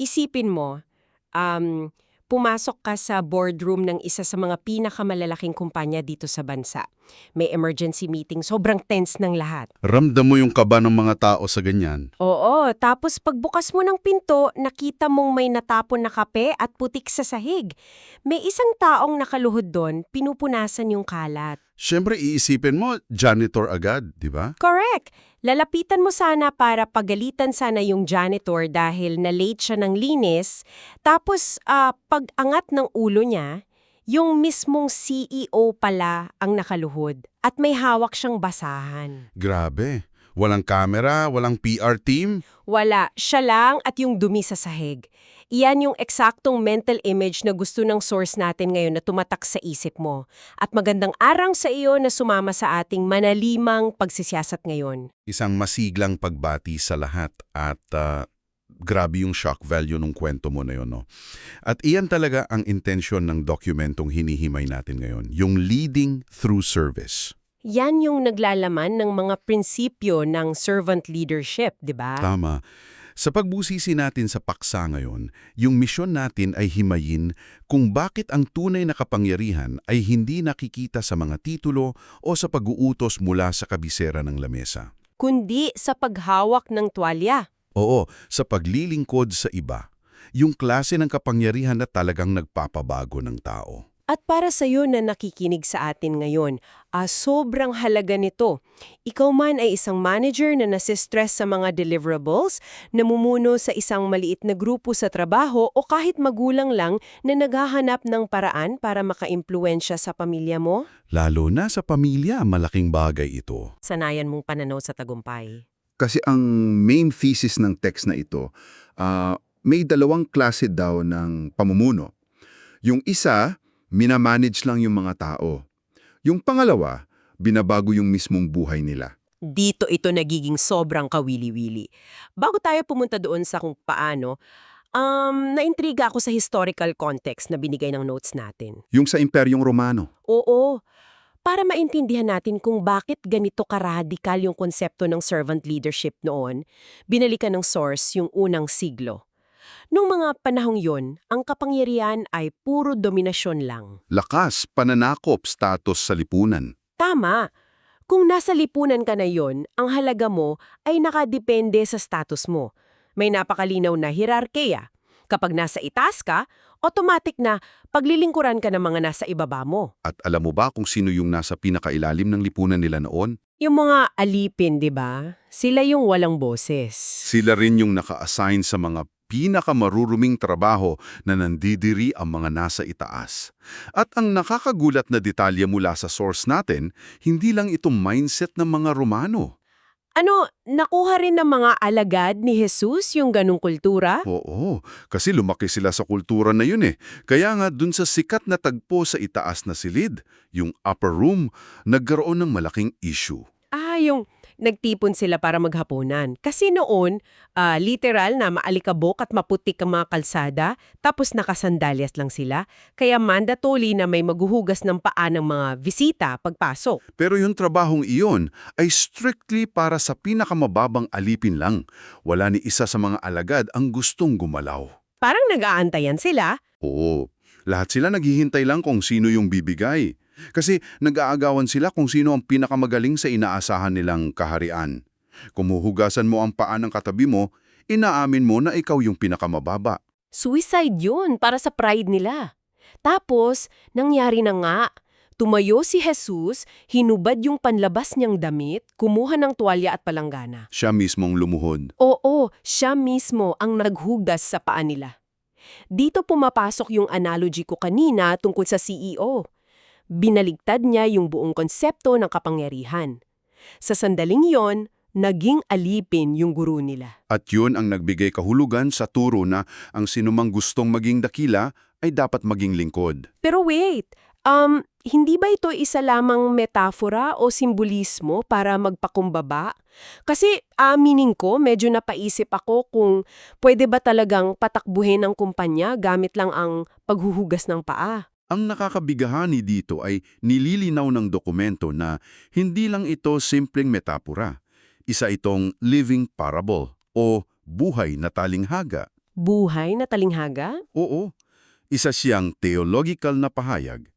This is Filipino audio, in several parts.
Isipin mo, um, pumasok ka sa boardroom ng isa sa mga pinakamalalaking kumpanya dito sa bansa. May emergency meeting, sobrang tense ng lahat. Ramdam mo yung kaba ng mga tao sa ganyan. Oo, tapos pagbukas mo ng pinto, nakita mong may natapon na kape at putik sa sahig. May isang taong nakaluhod doon, pinupunasan yung kalat. Siyempre, iisipin mo, janitor agad, di ba? Correct! Lalapitan mo sana para pagalitan sana yung janitor dahil na-late siya ng linis. Tapos, pag-angat ng ulo niya, yung mismong CEO pala ang nakaluhod at may hawak siyang basahan. Grabe. Walang camera, walang PR team. Wala, siya lang at yung dumi sa sahig. Iyan yung eksaktong mental image na gusto ng source natin ngayon na tumatak sa isip mo. At magandang arang sa iyo na sumama sa ating manalimang pagsisiyasat ngayon. Isang masiglang pagbati sa lahat at grabe yung shock value ng kwento mo na yun, no? At iyan talaga ang intensyon ng dokumentong hinihimay natin ngayon, yung leading through service. Yan yung naglalaman ng mga prinsipyo ng servant leadership, di ba? Tama. Sa pagbusisi natin sa paksa ngayon, yung misyon natin ay himayin kung bakit ang tunay na kapangyarihan ay hindi nakikita sa mga titulo o sa pag-uutos mula sa kabisera ng lamesa. Kundi sa paghawak ng tuwalya. Oo, sa paglilingkod sa iba. Yung klase ng kapangyarihan na talagang nagpapabago ng tao. At para sa iyo na nakikinig sa atin ngayon, sobrang halaga nito. Ikaw man ay isang manager na nasistress sa mga deliverables, namumuno sa isang maliit na grupo sa trabaho o kahit magulang lang na naghahanap ng paraan para makaimpluwensya sa pamilya mo? Lalo na sa pamilya, malaking bagay ito. Sanayan mong pananaw sa tagumpay. Kasi ang main thesis ng text na ito, may dalawang klase daw ng pamumuno. Yung isa, minamanage lang yung mga tao. Yung pangalawa, binabago yung mismong buhay nila. Dito ito nagiging sobrang kawili-wili. Bago tayo pumunta doon sa kung paano, naintriga ako sa historical context na binigay ng notes natin. Yung sa Imperyong Romano. Oo, para maintindihan natin kung bakit ganito karadikal yung konsepto ng servant leadership noon, binalikan ng source yung unang siglo. Noong mga panahong yon, ang kapangyarihan ay puro dominasyon lang. Lakas, pananakop, status sa lipunan. Tama. Kung nasa lipunan ka na yon, ang halaga mo ay nakadepende sa status mo. May napakalinaw na hierarkiya. Kapag nasa itaas ka, automatic na paglilingkuran ka ng mga nasa ibaba mo. At alam mo ba kung sino yung nasa pinakailalim ng lipunan nila noon? Yung mga alipin, di ba? Sila yung walang boses. Sila rin yung naka-assign sa mga pinakamaruruming trabaho na nandidiri ang mga nasa itaas. At ang nakakagulat na detalye mula sa source natin, hindi lang ito mindset ng mga Romano. Nakuha rin ng mga alagad ni Jesus yung ganung kultura? Oo, kasi lumaki sila sa kultura na yun eh. Kaya nga dun sa sikat na tagpo sa itaas na silid, yung upper room, nagkaroon ng malaking issue. Yung nagtipon sila para maghapunan. Kasi noon, literal na maalikabok at maputik ang mga kalsada, tapos nakasandalyas lang sila. Kaya mandatory na may maghuhugas ng paa ng mga bisita pagpasok. Pero yung trabahong iyon ay strictly para sa pinakamababang alipin lang. Wala ni isa sa mga alagad ang gustong gumalaw. Parang nag-aantayan sila. Oo, lahat sila naghihintay lang kung sino yung bibigay. Kasi nag-aagawan sila kung sino ang pinakamagaling sa inaasahan nilang kaharian. Kung huhugasan mo ang paa ng katabi mo, inaamin mo na ikaw yung pinakamababa. Suicide yun para sa pride nila. Tapos, nangyari na nga. Tumayo si Jesus, hinubad yung panlabas niyang damit, kumuha ng tuwalya at palanggana. Siya mismong lumuhod. Oo, siya mismo ang naghugas sa paa nila. Dito pumapasok yung analogy ko kanina tungkol sa CEO. Binaligtad niya yung buong konsepto ng kapangyarihan. Sa sandaling yon, naging alipin yung guru nila. At yun ang nagbigay kahulugan sa turo na ang sinumang gustong maging dakila ay dapat maging lingkod. Pero wait, hindi ba ito isa lamang metafora o simbolismo para magpakumbaba? Kasi aminin ko, medyo napaisip ako kung pwede ba talagang patakbuhin ng kumpanya gamit lang ang paghuhugas ng paa. Ang nakakabigahani dito ay nililinaw ng dokumento na hindi lang ito simpleng metapora. Isa itong living parable o buhay na talinghaga. Buhay na talinghaga? Oo, isa siyang theological na pahayag.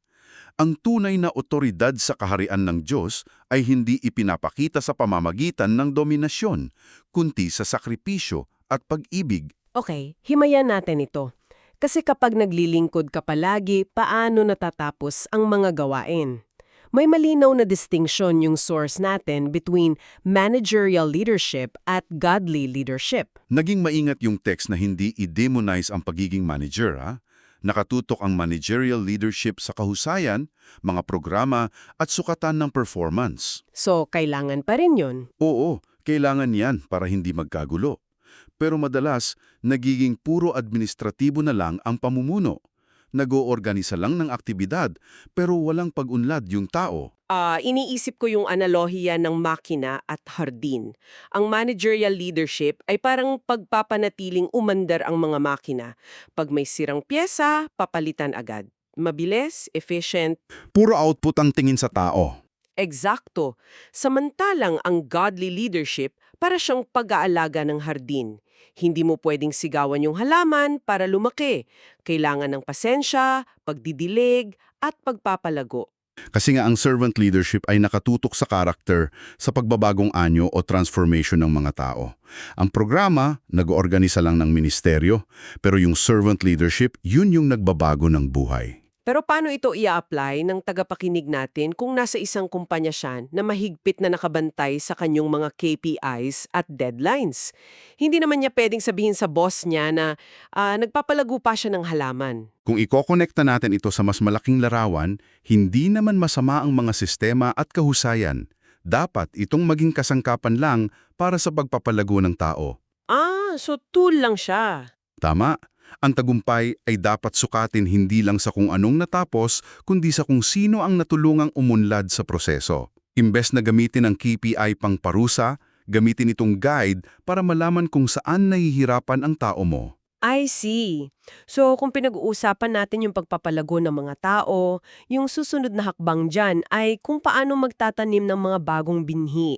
Ang tunay na otoridad sa kaharian ng Diyos ay hindi ipinapakita sa pamamagitan ng dominasyon, kundi sa sakripisyo at pag-ibig. Okay, himayan natin ito. Kasi kapag naglilingkod ka palagi, paano natatapos ang mga gawain? May malinaw na distinction yung source natin between managerial leadership at godly leadership. Naging maingat yung text na hindi i-demonize ang pagiging manager, ha? Nakatutok ang managerial leadership sa kahusayan, mga programa at sukatan ng performance. So, kailangan pa rin yun. Oo, kailangan yan para hindi magkagulo. Pero madalas, nagiging puro administratibo na lang ang pamumuno. Nag-oorganisa lang ng aktibidad, pero walang pag-unlad yung tao. Iniisip ko yung analohiya ng makina at hardin. Ang managerial leadership ay parang pagpapanatiling umandar ang mga makina. Pag may sirang pyesa, papalitan agad. Mabilis, efficient. Puro output ang tingin sa tao. Eksakto. Samantalang ang godly leadership para siyang pag-aalaga ng hardin. Hindi mo pwedeng sigawan yung halaman para lumaki. Kailangan ng pasensya, pagdidilig, at pagpapalago. Kasi nga ang servant leadership ay nakatutok sa karakter sa pagbabagong anyo o transformation ng mga tao. Ang programa, nag-oorganisa lang ng ministeryo, pero yung servant leadership, yun yung nagbabago ng buhay. Pero paano ito i-apply ng tagapakinig natin kung nasa isang kumpanya siya na mahigpit na nakabantay sa kanyang mga KPIs at deadlines? Hindi naman niya pwedeng sabihin sa boss niya na nagpapalago pa siya ng halaman. Kung ikokonekta natin ito sa mas malaking larawan, hindi naman masama ang mga sistema at kahusayan. Dapat itong maging kasangkapan lang para sa pagpapalago ng tao. So tool lang siya. Tama. Ang tagumpay ay dapat sukatin hindi lang sa kung anong natapos, kundi sa kung sino ang natulungang umunlad sa proseso. Imbes na gamitin ang KPI pang parusa, gamitin itong guide para malaman kung saan nahihirapan ang tao mo. I see. So kung pinag-uusapan natin yung pagpapalago ng mga tao, yung susunod na hakbang dyan ay kung paano magtatanim ng mga bagong binhi.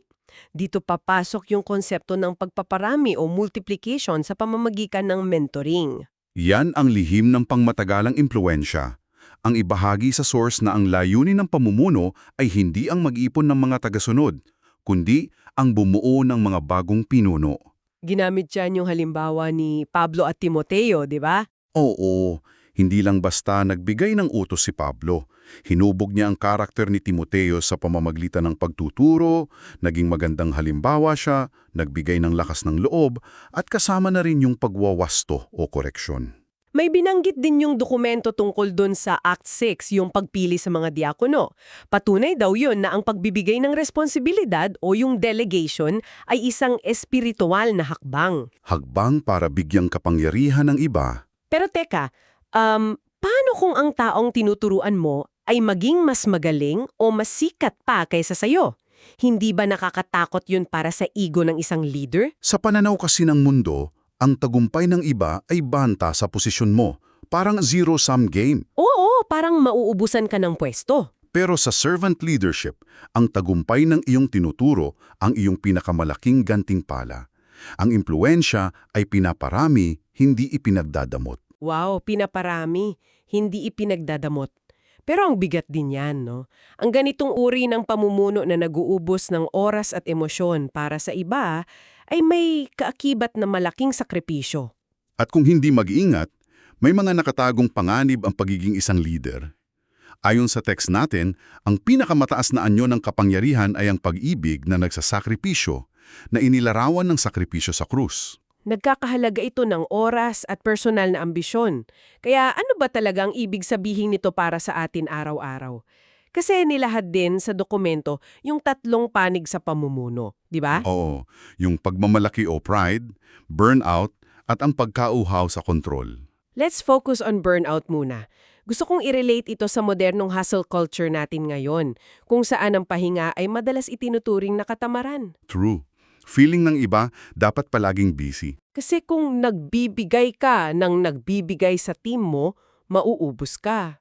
Dito papasok yung konsepto ng pagpaparami o multiplication sa pamamagitan ng mentoring. Yan ang lihim ng pangmatagalang impluensya. Ang ibahagi sa source na ang layunin ng pamumuno ay hindi ang mag-ipon ng mga tagasunod, kundi ang bumuo ng mga bagong pinuno. Ginamit dyan yung halimbawa ni Pablo at Timoteo, di ba? Oo, hindi lang basta nagbigay ng utos si Pablo. Hinubog niya ang karakter ni Timoteo sa pamamagitan ng pagtuturo, naging magandang halimbawa siya, nagbigay ng lakas ng loob, at kasama na rin yung pagwawasto o koreksyon. May binanggit din yung dokumento tungkol dun sa Act 6, yung pagpili sa mga diakono. Patunay daw yun na ang pagbibigay ng responsibilidad o yung delegation ay isang espiritual na hakbang. Hakbang para bigyang kapangyarihan ng iba. Pero teka, paano kung ang taong tinuturuan mo ay maging mas magaling o mas sikat pa kaysa sayo? Hindi ba nakakatakot yun para sa ego ng isang leader? Sa pananaw kasi ng mundo, ang tagumpay ng iba ay banta sa posisyon mo. Parang zero-sum game. Oo, parang mauubusan ka ng pwesto. Pero sa servant leadership, ang tagumpay ng iyong tinuturo ang iyong pinakamalaking gantimpala. Ang impluensya ay pinaparami, hindi ipinagdadamot. Wow, pinaparami, hindi ipinagdadamot. Pero ang bigat din yan, no? Ang ganitong uri ng pamumuno na naguubos ng oras at emosyon para sa iba ay may kaakibat na malaking sakripisyo. At kung hindi mag-iingat, may mga nakatagong panganib ang pagiging isang leader. Ayon sa text natin, ang pinakamataas na anyo ng kapangyarihan ay ang pag-ibig na nagsasakripisyo, na inilarawan ng sakripisyo sa krus. Nagkakahalaga ito ng oras at personal na ambisyon. Kaya ano ba talagang ibig sabihin nito para sa atin araw-araw? Kasi nilahad din sa dokumento yung tatlong panig sa pamumuno, di ba? Oo, yung pagmamalaki o pride, burnout, at ang pagkauhaw sa kontrol. Let's focus on burnout muna. Gusto kong i-relate ito sa modernong hustle culture natin ngayon, kung saan ang pahinga ay madalas itinuturing na katamaran. True. Feeling ng iba, dapat palaging busy. Kasi kung nagbibigay ka ng nagbibigay sa team mo, mauubos ka.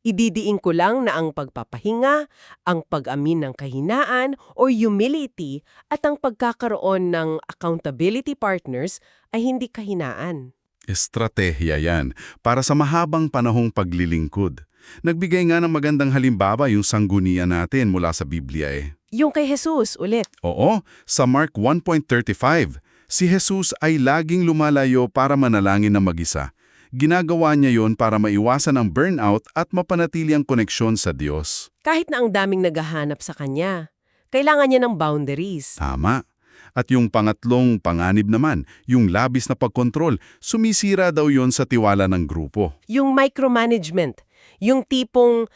Ididiin ko lang na ang pagpapahinga, ang pag-amin ng kahinaan o humility at ang pagkakaroon ng accountability partners ay hindi kahinaan. Estratehiya yan para sa mahabang panahong paglilingkod. Nagbigay nga ng magandang halimbawa yung sanggunian natin mula sa Biblia eh. Yung kay Jesus ulit. Oo, sa Mark 1.35, si Jesus ay laging lumalayo para manalangin na mag-isa. Ginagawa niya yon para maiwasan ang burnout at mapanatili ang koneksyon sa Diyos. Kahit na ang daming naghahanap sa kanya, kailangan niya ng boundaries. Tama. At yung pangatlong panganib naman, yung labis na pagkontrol, sumisira daw yon sa tiwala ng grupo. Yung micromanagement, yung tipong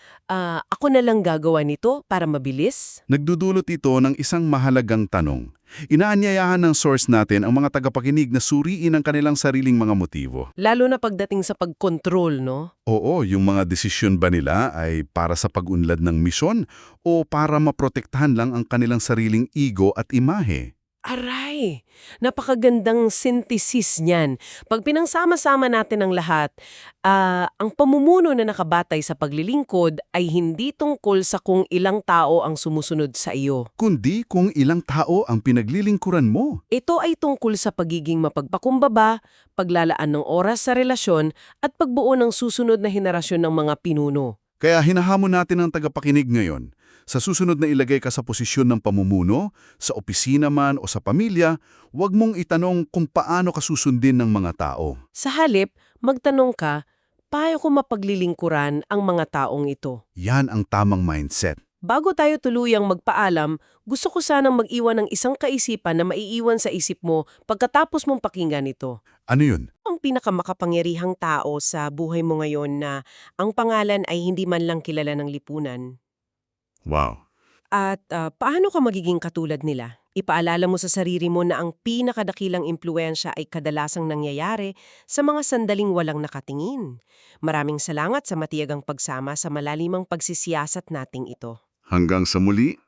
ako na lang gagawa nito para mabilis. Nagdudulot ito ng isang mahalagang tanong. Inaanyayahan ng source natin ang mga tagapakinig na suriin ang kanilang sariling mga motibo. Lalo na pagdating sa pagkontrol, no? Oo, yung mga desisyon ba nila ay para sa pag-unlad ng misyon o para maprotektahan lang ang kanilang sariling ego at imahe? Aray! Napakagandang synthesis niyan. Pag pinangsama-sama natin ang lahat, ang pamumuno na nakabatay sa paglilingkod ay hindi tungkol sa kung ilang tao ang sumusunod sa iyo. Kundi kung ilang tao ang pinaglilingkuran mo. Ito ay tungkol sa pagiging mapagpakumbaba, paglalaan ng oras sa relasyon, at pagbuo ng susunod na henerasyon ng mga pinuno. Kaya hinahamon natin ang tagapakinig ngayon. Sa susunod na ilagay ka sa posisyon ng pamumuno, sa opisina man o sa pamilya, huwag mong itanong kung paano ka susundin ng mga tao. Sa halip, magtanong ka, paano ko mapaglilingkuran ang mga taong ito? Yan ang tamang mindset. Bago tayo tuluyang magpaalam, gusto ko sanang mag-iwan ng isang kaisipan na maiiwan sa isip mo pagkatapos mong pakinggan ito. Ano yun? Ang pinakamakapangyarihang tao sa buhay mo ngayon na ang pangalan ay hindi man lang kilala ng lipunan. Wow. At paano ka magiging katulad nila? Ipaalala mo sa sarili mo na ang pinakadakilang impluensya ay kadalasang nangyayari sa mga sandaling walang nakatingin. Maraming salamat sa matiyagang pagsama sa malalimang pagsisiyasat nating ito. Hanggang sa muli.